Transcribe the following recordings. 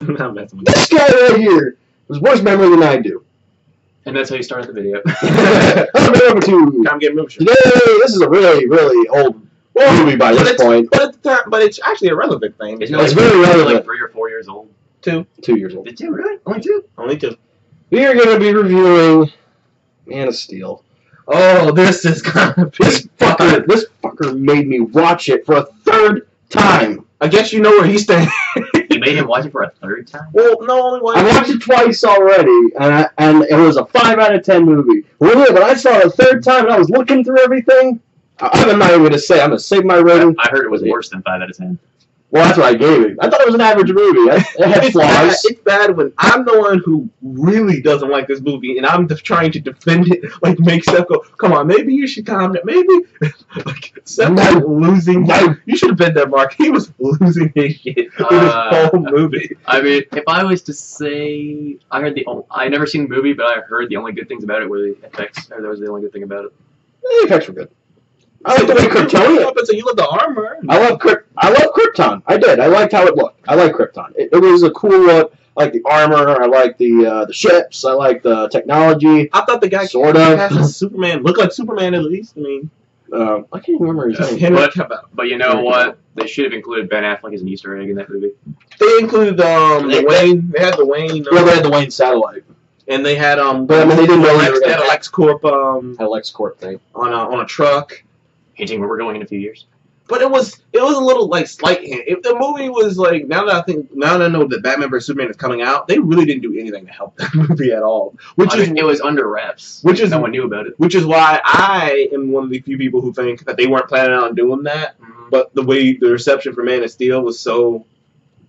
I'm messing with you. This guy right here has worse memory than I do. And that's how you started the video. Number two. I'm getting movie. Today, this is a really, really old movie by this point. But at the time, but it's actually a relevant thing. It's very relevant. Like 3 or 4 years old. 2 years old. Did you really? Only 2? Only 2. We are going to be reviewing Man of Steel. Oh, this is gonna be This fucker made me watch it for a 3rd time. I guess you know where he's staying. You made him watch it for a 3rd time? Well, no, only one. I watched it twice already, and it was a 5 out of 10 movie. Really, when I saw it a 3rd time and I was looking through everything, I'm not even going to say. I'm going to save my rating. I heard it was worse than 5 out of 10. Well, that's what I gave it. I thought it was an average movie. It had flaws. It's bad when I'm the one who really doesn't like this movie, and I'm trying to defend it, like make Seth go, "Come on, maybe you should calm down." Maybe, like Seth was losing. You should have been there, Mark. He was losing his shit through this whole movie. I mean, if I was to say, I never seen the movie, but I heard the only good things about it were the effects. Or that was the only good thing about it. The effects were good. I like the way Kryptonian. So you love the armor. I love Krypton. I did. I liked how it looked. I like Krypton. It was a cool look. I like the armor. I like the ships. I like the technology. I thought the guy sort of has Superman looked like Superman at least. I mean, I can't even remember his name. But you know what? They should have included Ben Affleck as an Easter egg in that movie. They included the Wayne. They had the Wayne. Yeah, they had the Wayne satellite. And they had But I mean, they didn't know they were they had a LexCorp had a LexCorp thing on a truck. Hinting where we're going in a few years. But it was a little like slight hint. If the movie was like now that I know that Batman vs Superman is coming out, they really didn't do anything to help that movie at all. It was under wraps. No one knew about it. Which is why I am one of the few people who think that they weren't planning on doing that. Mm-hmm. But the way the reception for Man of Steel was so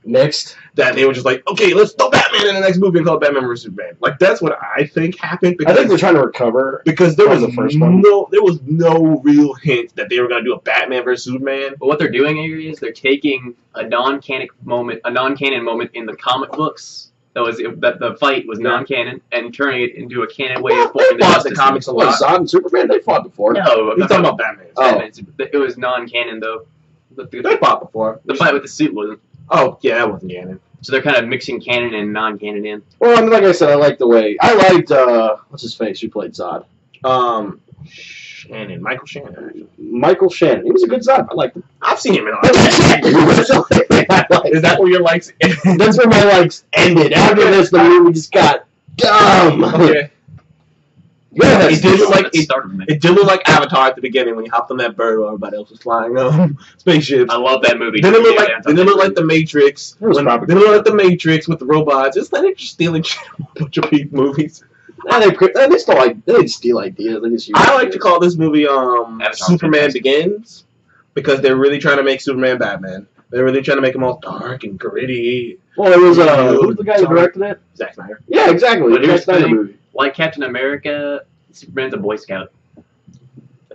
mixed that they were just like, okay, let's throw Batman in the next movie and call it Batman vs Superman. Like that's what I think happened. I think they're trying to recover because there was the first one. There was no real hint that they were going to do a Batman vs Superman. But what they're doing here is they're taking a non-canon moment in the comic books. That the fight was non-canon and turning it into a canon way of forming the comics a lot. Zod and Superman, they fought before. No, I'm talking about Batman. It was non-canon though. They fought before. The fight with the suit wasn't. Oh, yeah, that wasn't canon. So they're kind of mixing canon and non-canon in. Well, I mean, like I said, I liked the way... I liked, what's his face who played Zod? Michael Shannon. Actually. Michael Shannon. He was a good Zod. I liked him. I've seen him in all that. Is that where your likes ended? That's where my likes ended. After this, the movie just got dumb. Okay. Yeah, it did look like Avatar at the beginning when he hopped on that bird while everybody else was flying spaceships. I love that movie. Then it looked like the Matrix. Then it looked like the Matrix with the robots. It's like they're just stealing shit from a bunch of people movies. They didn't steal ideas. They just I like to call this movie Superman Begins because they're really trying to make Superman Batman. They're really trying to make him all dark and gritty. Well, it was who's the guy who directed it? Zack Snyder. Yeah, exactly. But here's the thing. Like Captain America, Superman's a Boy Scout.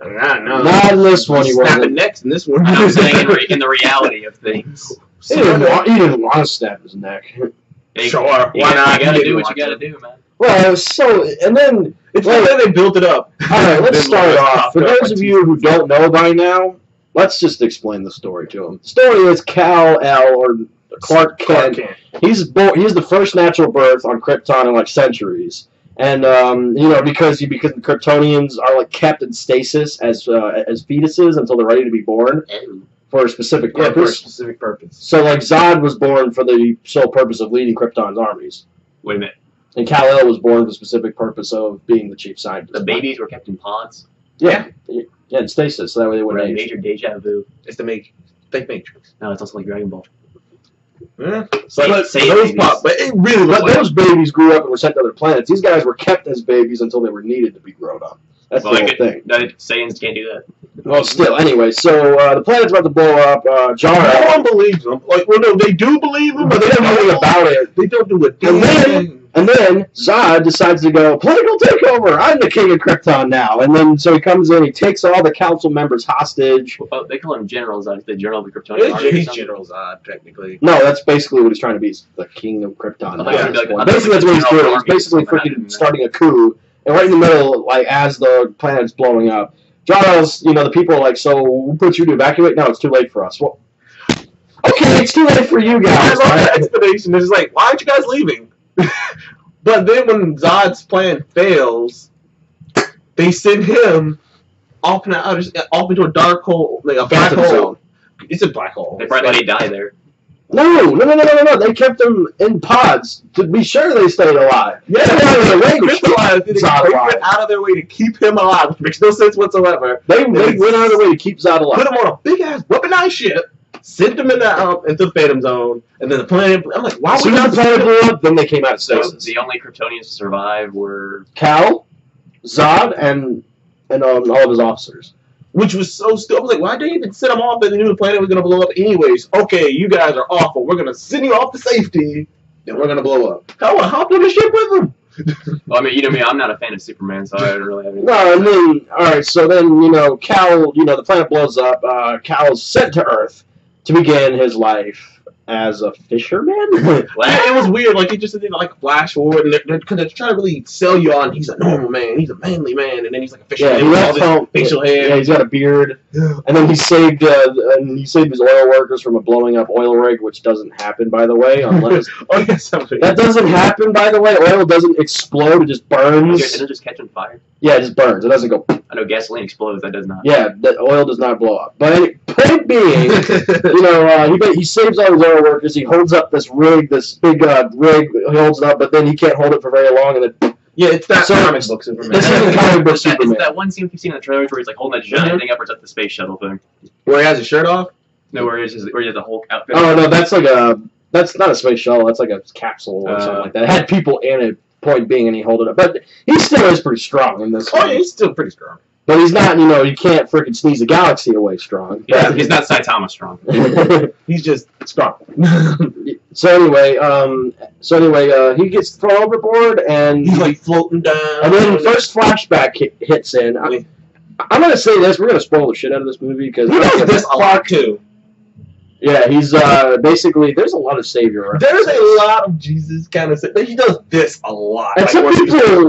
Not in this one. He wasn't. Next in this one. I'm saying in the reality of things. He didn't want to snap his neck. Sure, why not? You gotta do what you gotta do, man. Well, it was so, and then it's like they built it up. All right, let's start off. For those of you who don't know by now, let's just explain the story to them. The story is Kal-El or Clark Kent. He's the first natural birth on Krypton in like centuries. And because the Kryptonians are like kept in stasis as fetuses until they're ready to be born for a specific purpose. Yeah, for a specific purpose. So like Zod was born for the sole purpose of leading Krypton's armies. Wait a minute. And Kal-El was born for the specific purpose of being the chief scientist. The babies were kept in pods. Yeah, in stasis, so that way they wouldn't age. Major deja vu. It's the Matrix. No, it's also like Dragon Ball. Yeah. But it really those babies grew up and were sent to other planets. These guys were kept as babies until they were needed to be grown up. That's the whole thing. Saiyans can't do that. Well, still, anyway, so the planet's about to blow up. No one believes them. Like, well, no, they do believe them, but they don't know anything about it. They don't do a thing. And then Zod decides to go, political takeover, I'm the king of Krypton now. And then, so he comes in, he takes all the council members hostage. Well, they call him General Zod, the General of the Kryptonian Army. He's General Zod, technically. No, that's basically what he's trying to be, he's the king of Krypton. Yeah. Basically, that's what he's doing. He's basically freaking starting a coup. And right in the middle, like, as the planet's blowing up, Jor-El's, the people are like, so we'll put you to evacuate? No, it's too late for us. Well, Okay, it's too late for you I guys. love that explanation. It's like, why aren't you guys leaving? But then when Zod's plan fails, they send him off into a dark hole, like a black hole. Zone. It's a black hole. They probably let he die there. No. They kept them in pods to be sure they stayed alive. Yeah, they went out of their way to keep him alive, which makes no sense whatsoever. They went out of their way to keep Zod alive. Put him on a big ass weaponized ship, sent him into the Phantom Zone, and then the planet. I'm like, why would the planet blew up? Then they came out of stasis. The only Kryptonians to survive were Cal, Zod, and all of his officers. Which was so stupid. I was like, why didn't you even send them off if they knew the planet was going to blow up anyways? Okay, you guys are awful. We're going to send you off to safety, and we're going to blow up. Hell, I hopped on the ship with them. Well, I mean, you know me, I'm not a fan of Superman, so I don't really have any. No, and then, alright, so then, Cal, the planet blows up. Cal's sent to Earth to begin his life as a fisherman. It was weird. Like, it just didn't like flash forward, and they're trying to really sell you on he's a normal man, he's a manly man, and then he's like a fisherman with all this facial hair. Yeah, he's got a beard. And then he saved his oil workers from a blowing up oil rig, which doesn't happen, by the way. Unless that doesn't happen, by the way. Oil doesn't explode; it just burns. Does it just catch on fire? Yeah, it just burns. It doesn't go. I know gasoline explodes. That does not. Yeah, that oil does not blow up. But point being, he saves all his oil workers. He holds up this rig, this big rig. He holds it up, but then he can't hold it for very long, and then. Yeah, it's that comic book Superman. This is the comic book Superman. It's that one scene we've seen in the trailers where he's like holding that giant thing up, or it's at the space shuttle thing. Where he has his shirt off? No, where he has the Hulk outfit. Oh no, that's not a space shuttle. That's like a capsule or something like that. It had people in it. Point being, and he held it up, but he still is pretty strong in this. Oh, yeah, he's still pretty strong. But he's not, you can't freaking sneeze a galaxy away strong. Yeah, he's not Saitama strong. He's just strong. So anyway, he gets thrown overboard, and he's like floating down. And then the first flashback hits in. I'm gonna say this. We're gonna spoil the shit out of this movie because he does this a lot too. Yeah, he's basically. There's a lot of savior. There's a lot of Jesus kind of stuff. He does this a lot. And some people,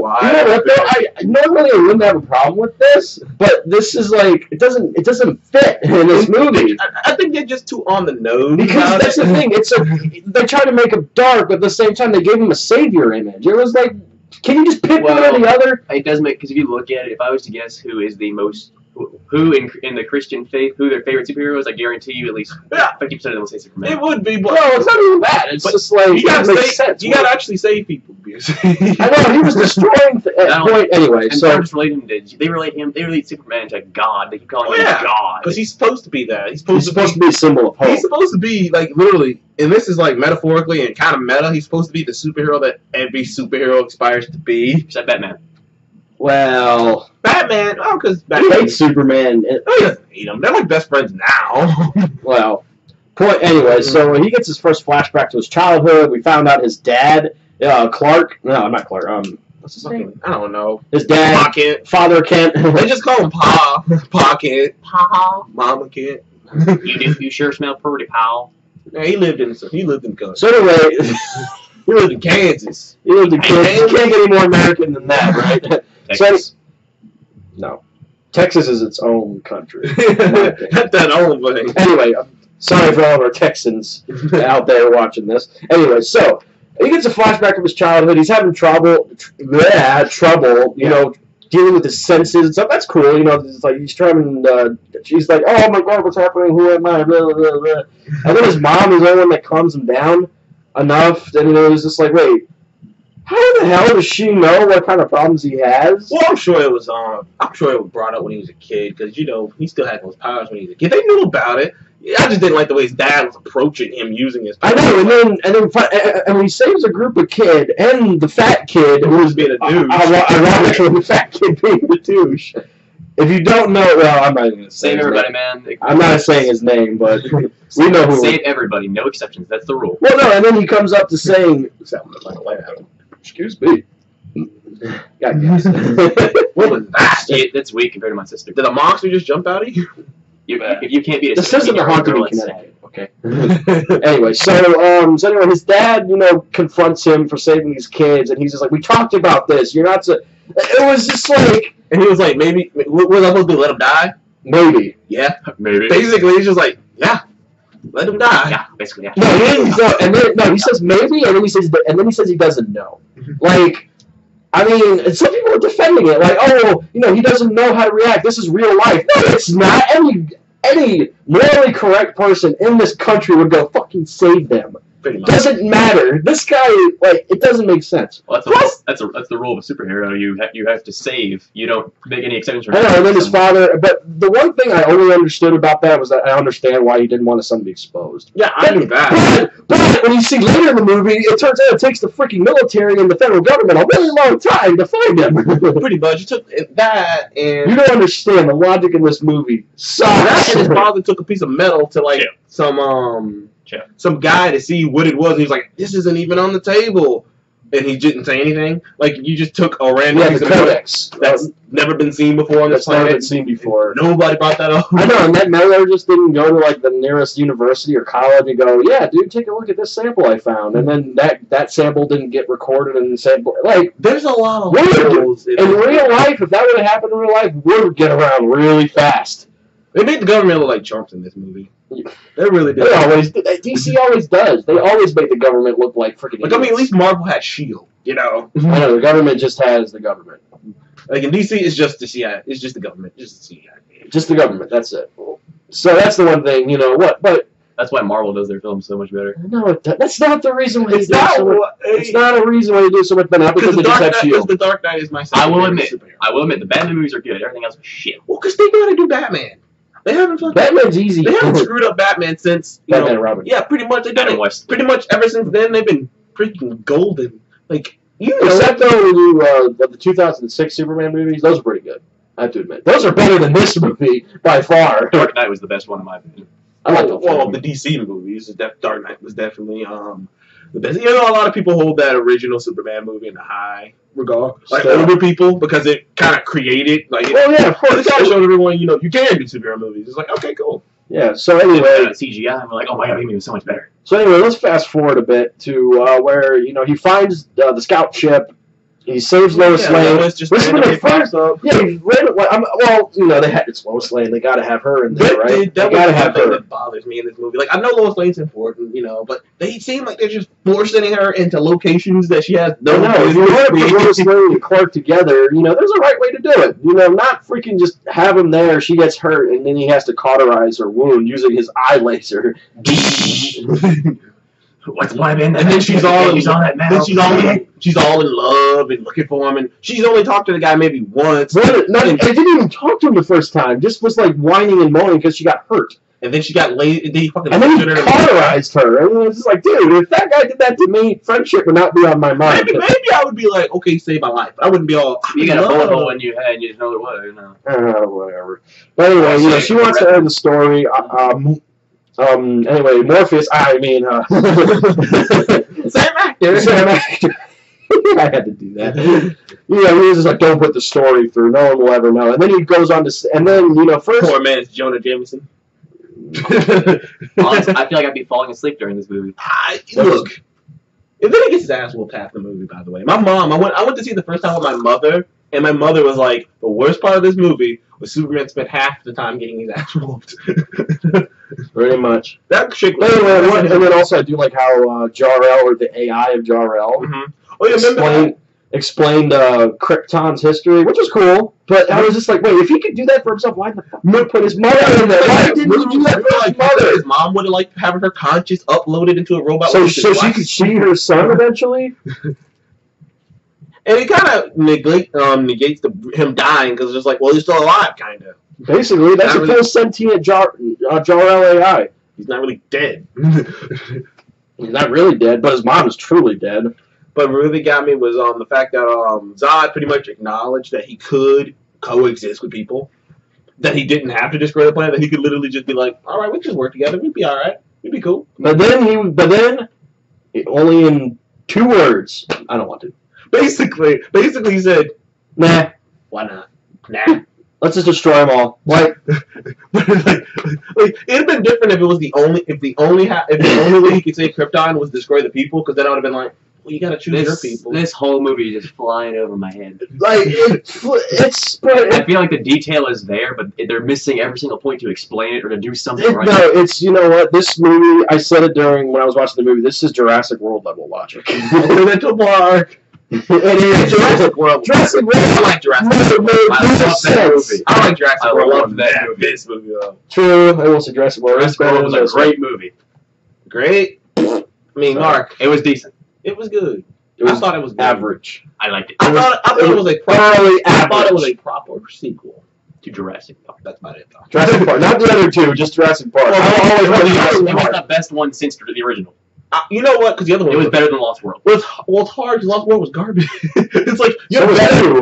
normally I wouldn't have a problem with this, but this is like it doesn't fit in this movie. I think they're just too on the nose. Because that's the thing. They try to make him dark, but at the same time they gave him a savior image. It was like, can you just pick one or the other? It does make, because if you look at it, if I was to guess who is the most. Who in the Christian faith, who their favorite superhero is, I guarantee you at least 50% of them will say Superman. It would be, but no, it's not even that. It's just like you gotta actually save people. I know he was destroying anyway. And so they relate Superman to God. They keep calling him God because he's supposed to be that. He's supposed to be a symbol of hope. He's supposed to be like literally, and this is like metaphorically and kind of meta. He's supposed to be the superhero that every superhero aspires to be. Except Batman. Well, Batman. Oh, because he hates Superman. He doesn't hate him. They're like best friends now. Well, anyway, so he gets his first flashback to his childhood. We found out his dad, Clark. No, not Clark. What's his name? I don't know. His dad, Pa Kent. Father Kent. They just call him Pa. Pa Kent. Pa. Mama Kent. You sure smell pretty, pal. Yeah, he lived in Gun. So anyway, he lived in Kansas. He lived in Kansas. You can't get any more American than that, right? Texas. No. Texas is its own country. That's that own thing. Anyway, sorry for all of our Texans out there watching this. Anyway, so he gets a flashback of his childhood. He's having trouble, dealing with his senses and stuff. That's cool, It's like he's trying. She's like, "Oh my God, what's happening? Who am I?" Blah, blah, blah, blah. And then his mom is the one that calms him down enough. And it was just like, wait. How the hell does she know what kind of problems he has? Well, I'm sure it was brought up when he was a kid because he still had those powers when he was a kid. They knew about it. I just didn't like the way his dad was approaching him using his powers. I know, and when he saves a group of kid and the fat kid who was being a douche. Ironically, the fat kid being the douche. If you don't know, well, I'm not even going to say Save everybody, name. man. I'm not saying his name, but we know who. Save everybody, no exceptions. That's the rule. Well, no, and then he comes up to saying, "Excuse me." God, yes. What was that? That's weak compared to my sister. Did a monster just jump out of you? If you can't beat a this isn't the haunted in Connecticut, okay? Anyway, so anyway, his dad, confronts him for saving these kids, and he's just like, "We talked about this. You're not so." It was just like, and he was like, "Maybe was I supposed to let him die?" Maybe, yeah, maybe. Basically, he's just like, "Yeah, Let him die. Yeah, basically. Yeah. No, he says maybe, and then he says he doesn't know. Like, I mean, some people are defending it, like, oh, he doesn't know how to react. This is real life. No, it's not. Any morally correct person in this country would go fucking save them. Doesn't matter. This guy, like, it doesn't make sense. Well, that's the rule of a superhero. You have to save. You don't make any exceptions for. I know. And then his father. But the one thing I only understood about that was that I understand why he didn't want his son to be exposed. Yeah, I knew that. But when you see later in the movie, it turns out it takes the freaking military and the federal government a really long time to find him. Pretty much. You took that and you don't understand the logic in this movie. That and his father took a piece of metal to like some guy to see what it was. And he was like, "This isn't even on the table," and he didn't say anything. Like, you just took a random piece of codex that's never been seen before on this planet. Never been seen before. Nobody brought that up. I know, and that meddler just didn't go to like the nearest university or college and go, "Yeah, dude, take a look at this sample I found," and then that sample didn't get recorded and sample. Like, there's a lot of rules in real life. If that would have happened in real life, word would get around really fast. They made the government look like chumps in this movie. They really did. DC always does. They always make the government look like freaking idiots. I mean, at least Marvel had S.H.I.E.L.D., I know, the government just has the government. Like, in DC, it's just the CIA. It's just the government. Just the CIA. Just the government. That's it. So that's the one thing, but... That's why Marvel does their films so much better. No, that's not the reason why it's not a reason why they do so much better. Because they just have S.H.I.E.L.D. The Dark Knight is my I will admit, the Batman movies are good. Everything else was shit. Well, because they gotta do Batman. They haven't Batman's easy. They haven't screwed up Batman since Batman and Robin. Yeah, pretty much. They've done it. Pretty much ever since then, they've been freaking golden. Like, except the 2006 Superman movies, those are pretty good. I have to admit, those are better than this movie by far. Dark Knight was the best one in my opinion. I like the DC movies. Dark Knight was definitely the best. A lot of people hold that original Superman movie in a high regard, like older people, because it kind of created of course, it kind of showed everyone, you can do superhero movies. It's like, okay, cool. Yeah. So anyway, CGI, we're like, oh my god, he made it so much better. So anyway, let's fast forward a bit to where he finds the scout ship. He saves Lois Lane. This is when they first they had it's Lois Lane. They got to have her in there, right? That gotta have her. That bothers me in this movie. Like, I know Lois Lane's important, but they seem like they're just forcing her into locations that she has no. If you want to put Lois Lane and Clark together, there's a right way to do it. Not freaking just have him there. She gets hurt, and then he has to cauterize her wound using his eye laser. What's my man? And then she's all in love and looking for him, and she's only talked to the guy maybe once. I didn't even talk to him the first time. Just was like whining and moaning because she got hurt. And then she got laid. And then he cauterized her. And it was just like, dude, if that guy did that to me, friendship would not be on my mind. Maybe I would be like, okay, save my life. I wouldn't be all. You got a bullet hole in your head, and you just know what. Whatever. But anyway, she wants to end the story. Anyway, Morpheus, Sam Actor. I had to do that. He was just like, don't put the story through. No one will ever know. And then he goes on to, and then, first... Poor man's Jonah Jameson. Honestly, I feel like I'd be falling asleep during this movie. Look, and then he gets his ass whooped half the movie, by the way. My mom, I went to see it the first time with my mother, and my mother was like, the worst part of this movie was Superman spent half the time getting his ass whooped. Pretty much. That chick. And then also I do like how Jor-El, or the AI of Jor-El, explained Krypton's history, which was cool. But I was just like, wait, if he could do that for himself, why the fuck put his mother in there? Why didn't he do that for his mother? His mom would have liked having her conscious uploaded into a robot. So she could see her son eventually. And it kind of negates him dying, because it's just like, well, he's still alive, kind of. Basically, that's a full sentient Jor-El AI. He's not really dead. He's not really dead, but his mom is truly dead. But what really got me was the fact that Zod pretty much acknowledged that he could coexist with people, that he didn't have to destroy the planet, that he could literally just be like, all right, we'll just work together, we'd be all right, we'd be cool. But then, only in 2 words, I don't want to. Basically, he said, nah. Why not? Nah. Let's just destroy them all. Like, it'd have been different if it was the only way he could save Krypton was destroy the people, because then I would have been like, Well, you gotta choose your people. This whole movie is just flying over my head. Like I feel like the detail is there, but they're missing every single point to explain it or to do something right. No, it's, you know what? This movie, I said it during when I was watching the movie. This is Jurassic World level logic. Mental block. It is Jurassic World. Jurassic World. I like Jurassic World. I love that movie. I like Jurassic World. I love that movie. This movie though. True. I will say Jurassic World. Jurassic World was a great movie. Great. I mean, Mark, it was decent. It was good. I thought it was good. Average. I liked it. I thought it was a proper sequel to Jurassic Park. That's about it, though. Jurassic Park, not the other two, just Jurassic Park. It was the best one since the original. You know what? Because the other one was better than Lost World. It's hard because Lost World was garbage. It's like you're better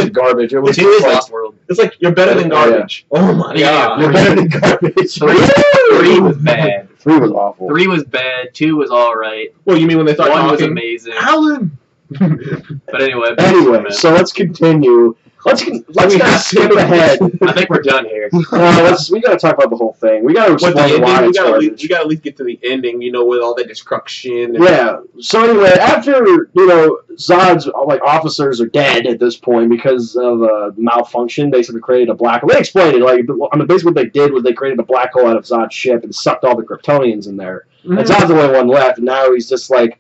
than garbage. It was Lost World. It's like you're better than garbage. Yeah. Oh my god, you're better than garbage. 3 was bad. 3 was awful. 3 was bad. 2 was all right. Well, you mean when they started 1 talking? was amazing. Alan. But anyway. So let's continue. Let's not skip ahead. I think we're done here. We gotta talk about the whole thing. We gotta explain why it's garbage. We gotta at least get to the ending, with all that destruction. Yeah. So anyway, after Zod's officers are dead at this point because of malfunction, basically created a black hole. They explained it basically what they did was they created a black hole out of Zod's ship and sucked all the Kryptonians in there. Mm-hmm. And Zod's the only one left, and now he's just like.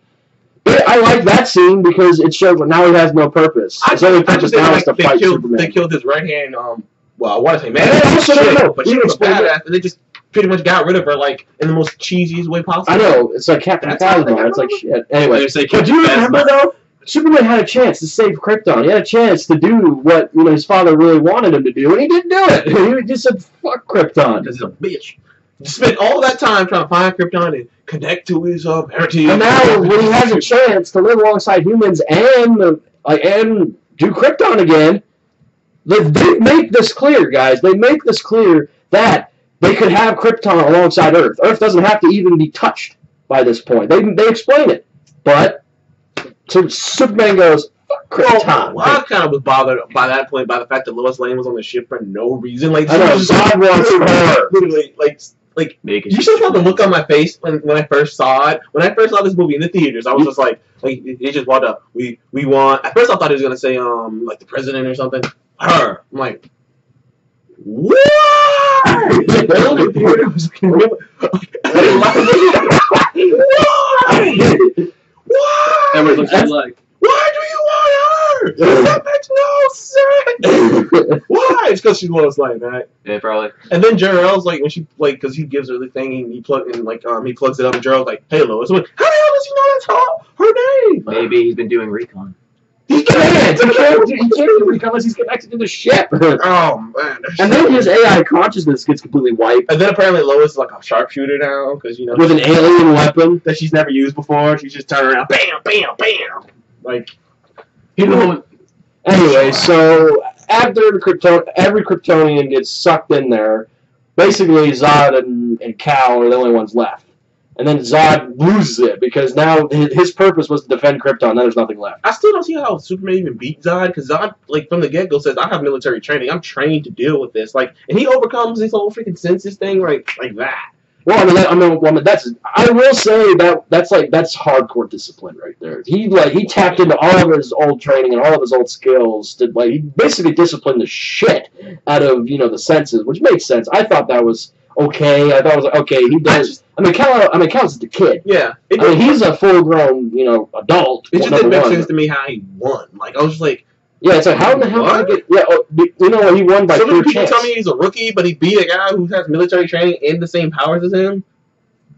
I like that scene because it shows that now he has no purpose. His only purpose now is to fight Superman. They killed his right hand. I want to say man, but she was a badass, and they just pretty much got rid of her in the most cheesiest way possible. I know it's like Captain Phasma. It's like shit. Anyway, but do you remember though? Superman had a chance to save Krypton. He had a chance to do what his father really wanted him to do, and he didn't do it. He just said, "Fuck Krypton," because he's a bitch. Spent all that time trying to find Krypton and connect to his heritage. And now, when he has a chance to live alongside humans and do Krypton again, they make this clear, guys. They make this clear that they could have Krypton alongside Earth. Earth doesn't have to even be touched by this point. They explain it, but so Superman goes. Krypton. Well, I kind of was bothered by that point by the fact that Lois Lane was on the ship for no reason. I know, Zod wants her. Literally, you should have the look on my face when I first saw it. When I first saw this movie in the theaters, I was just like they just want to. We want. At first, I thought he was gonna say the president or something. Her. I'm like, what? Everybody looks like. Why do you want her? That makes no sense. Why? It's because she's Lois Lane, right? Yeah, probably. And then Jor-El's when she because he gives her the thing and he plugs it up and Jor-El's like, "Hey, Lois." I'm like, how the hell does he know that's her name? Maybe he's been doing recon. He can't do recon unless he's connected to the ship. Oh man! And then his AI consciousness gets completely wiped. And then apparently Lois is like a sharpshooter now because with an alien weapon that she's never used before. She's just turning around, bam, bam, bam. Anyway, so after every Kryptonian gets sucked in there, basically Zod and Kal are the only ones left. And then Zod loses it because now his purpose was to defend Krypton. Now there's nothing left. I still don't see how Superman even beat Zod because Zod, from the get-go, says, "I have military training. I'm trained to deal with this." And he overcomes this whole freaking census thing like that. Well, I will say that's hardcore discipline right there. He tapped into all of his old training and all of his old skills to he basically disciplined the shit out of the senses, which makes sense. I thought that was okay. I thought it was okay. He does. Cal's the kid. Yeah. He's a full-grown adult. It just didn't make sense to me how he won. I was just like. Yeah, it's like, how in the hell did he get... Yeah, he won by pure chance. People tell me he's a rookie, but he beat a guy who has military training and the same powers as him.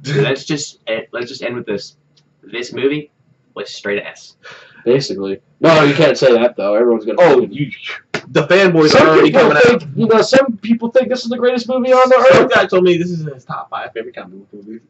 Let's just end with this. This movie was straight S. Basically. No, you can't say that, though. Everyone's going to... The fanboys are already coming out. Some people think this is the greatest movie on the earth. Some guy told me this is in his top 5 favorite comic book movies.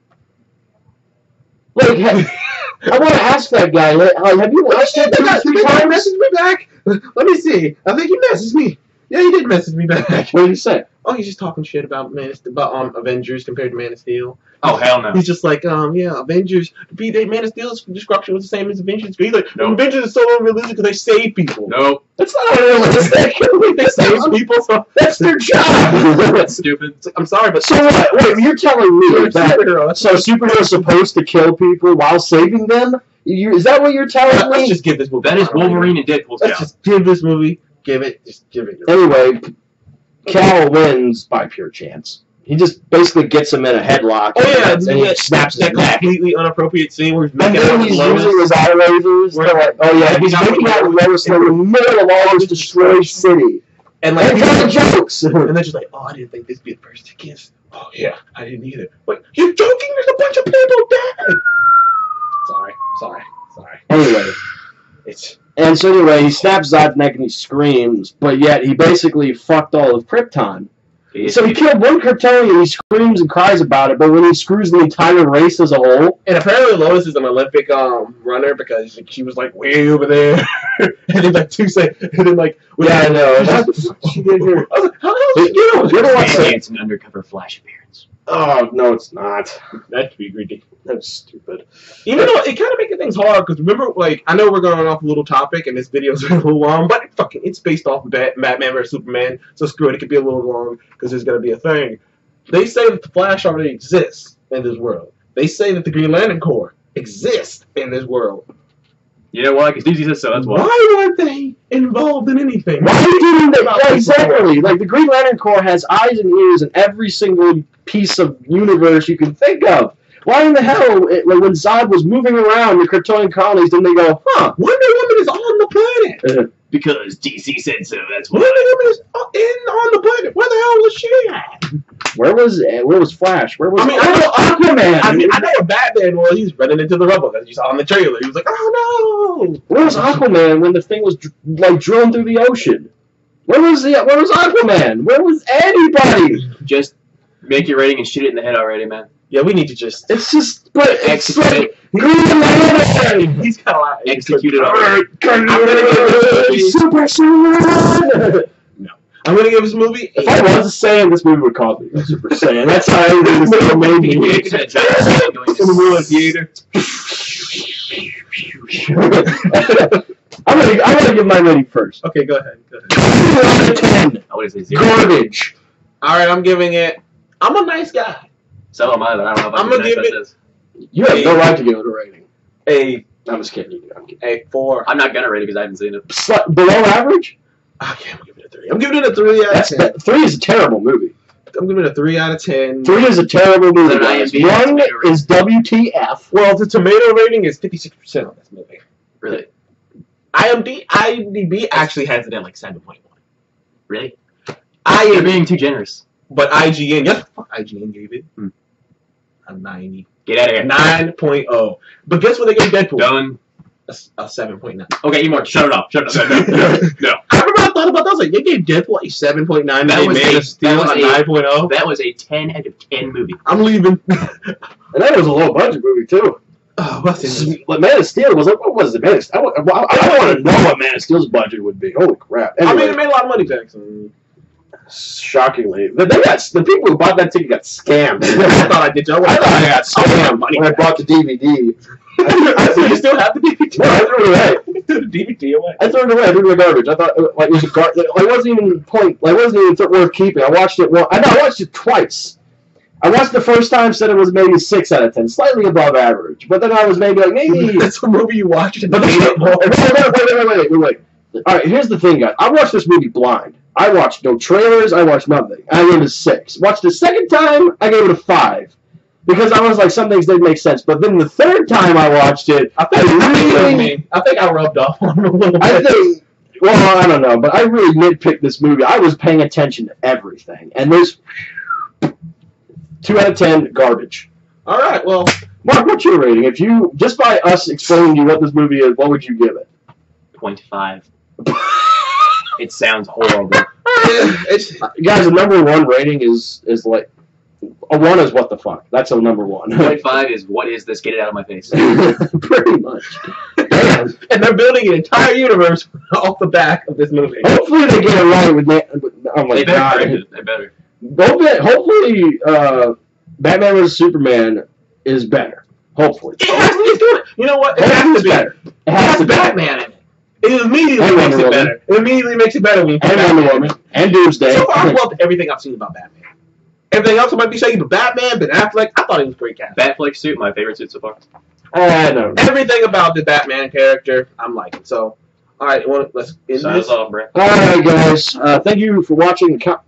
I want to ask that guy, have you watched it 2 or 3 times? Message me back. Let me see. I think he messaged me. Yeah, he did message me back. What did he say? Oh, he's just talking shit about Avengers compared to Man of Steel. Oh, hell no. He's just like, Avengers. Man of Steel's destruction was the same as Avengers. He's like, nope. Avengers is so unrealistic because they save people. Nope. That's not unrealistic. They save people, so that's their job. That's stupid. I'm sorry, but so what? Wait, you're telling me that superheroes supposed to kill people while saving them? Is that what you're telling me? Let's just give this movie. That is Wolverine and Deadpool's Let's just give this movie. Just give it. Anyway, Cal wins by pure chance. He just basically gets him in a headlock. Oh yeah, and he snaps that his neck. completely inappropriate scene where he's And making out then with he's Lois. using his eye lasers. Right. Oh yeah, he's making out with Lois in the middle of all this destroyed city. And like And telling jokes. and they're just like, oh, I didn't think this would be the first to kiss. Oh yeah, I didn't either. Wait, you're joking? There's a bunch of people dead. Sorry. Anyway. And so anyway, he snaps Zod's neck and he screams, but yet he basically fucked all of Krypton. So he killed one Kryptonian and he screams and cries about it, but when he screws the entire race as a whole... And apparently Lois is an Olympic runner because she was like way over there. And then like 2 seconds, and then like... Yeah, I know. She did her. I was like, how the hell did she get over You ever watch there? It's an undercover Flash appearance. Oh, no, it's not. That'd be ridiculous. That's stupid. Even though it kind of makes things hard, because remember, like, I know we're going off a little topic, and this video's a little long, but it's based off of Batman vs. Superman, so screw it, it could be a little long, because there's going to be a thing. They say that the Flash already exists in this world. They say that the Green Lantern Corps exists in this world. You know why? Because DC says so, that's why. Why weren't they involved in anything? Why didn't they? Yeah, exactly. Like, the Green Lantern Corps has eyes and ears in every single piece of universe you can think of. Why in the hell, like when Zod was moving around the Kryptonian colonies, didn't they go, huh? Wonder Woman is on the planet. Because DC said so, that's Wonder why. Woman is on the planet. Where the hell was she at? Where was Flash? Where was I know Aquaman? I know where Batman was. He's running into the rubble, as you saw in the trailer. He was like, oh no. Where was Aquaman when the thing was like drilling through the ocean? Where was Aquaman? Where was anybody? Just make your rating and shoot it in the head already, man. Yeah, we need to just... It's just, but it's Execute like it. Green Lantern. He's got a lot. Execute it already. Super Saiyan. I'm going to give this movie... If I was a Saiyan, this movie would call me a Super Saiyan. That's how I think this movie made me. in the middle of the theater. I'm gonna give my rating first. Okay, go ahead. 2 out of 10. I would say 0. Garbage. Alright, I'm giving it... I'm a nice guy. So am I, but I don't know if I'm I'm gonna going give to it- this. You have no right to give it a rating. I'm just kidding. I'm kidding. a 4. I'm not going to rate it because I haven't seen it. Below average? Okay, I'm giving it a 3. I'm giving it a 3 out of 10. 3 is a terrible movie. I'm giving it a 3 out of 10. 3 is a terrible movie. Then Guys. IMDb 1 tomato rating. is WTF. Well, the tomato rating is 56% on this movie. Really? IMDb actually has it at like 7.1. Really? You're being too generous. But IGN, yes, fuck IGN gave it a 90. Get out of here. 9.0. But guess what they gave Deadpool? Done. A 7.9. Okay, you more. Shut it off. Shut it off. No. I remember I thought about that. I was like, they gave Deadpool a 7.9. That They was made a- a Steel that a was 9.0. That was a 10 out of 10 movie. I'm leaving. And that was a low budget movie, too. Oh, what's this? But Man of Steel was like, what was it? Man of Steel? I want to know what Man of Steel's budget would be. Holy crap. I Anyway, mean, it made a lot of money, Jackson. shockingly. The people who bought that ticket got scammed. I thought I did. I I thought I got scammed money when I bought the DVD. So you still have the DVD? No, I threw it away. Threw the DVD away. I threw it away. I threw it in the garbage. I thought like it was a it wasn't even point. Like, it wasn't even worth keeping. I watched it once. I watched it twice. I watched the first time, said it was maybe 6 out of 10, slightly above average. But then I was maybe like maybe. That's a movie you watched and But hate it more. wait. All right, here's the thing, guys. I watched this movie blind. I watched no trailers. I watched nothing. I gave it a 6. Watched the second time. I gave it a 5. Because I was like, some things didn't make sense. But then the third time I watched it, I think I rubbed off on him a little bit. Well, I don't know, but I really nitpicked this movie. I was paying attention to everything. And there's 2 out of 10, garbage. All right, well, Mark, what's your rating? If you, just by us explaining to you what this movie is, what would you give it? 0.5. It sounds horrible. Guys, a number 1 rating is like, a 1 is what the fuck. That's a number 1. 0.5 is what is this? Get it out of my face. Pretty much. Damn. and they're building an entire universe off the back of this movie. Hopefully they get it right with oh my They god. better. They better. Hopefully, Batman vs Superman is better. Hopefully. It has to be good. You know what? It has to be better. It It has has to be Batman in it. It immediately And makes Wonder it Woman. better. It immediately makes it better when you put And Batman Wonder in Woman. it. And Doomsday. So far, I've loved everything I've seen about Batman. Everything else I might be saying, but Batman, Ben Affleck, I thought he was a great cast. Batfleck suit, my favorite suit so far. No. Everything about the Batman character, I'm liking. So, all right, let's end Sign this. us off, Brett. All right, guys. Thank you for watching the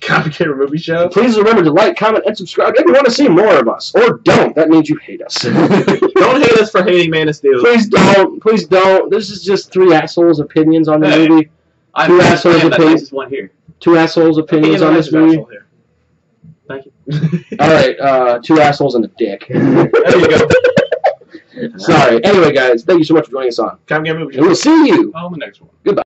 Complicated Movie Show. Please remember to like, comment, and subscribe if you want to see more of us. Or don't. That means you hate us. Don't hate us for hating Man of Steel. Please don't. Please don't. This is just three assholes' opinions on the Hey. movie. I'm Two assholes' the opinions. nicest one here. Two assholes' opinions on this movie. Thank you. All right, two assholes and a dick. There you go. Sorry. Anyway, guys, thank you so much for joining us on. Complicated Movie Show. And we'll see you. On the next one. Goodbye.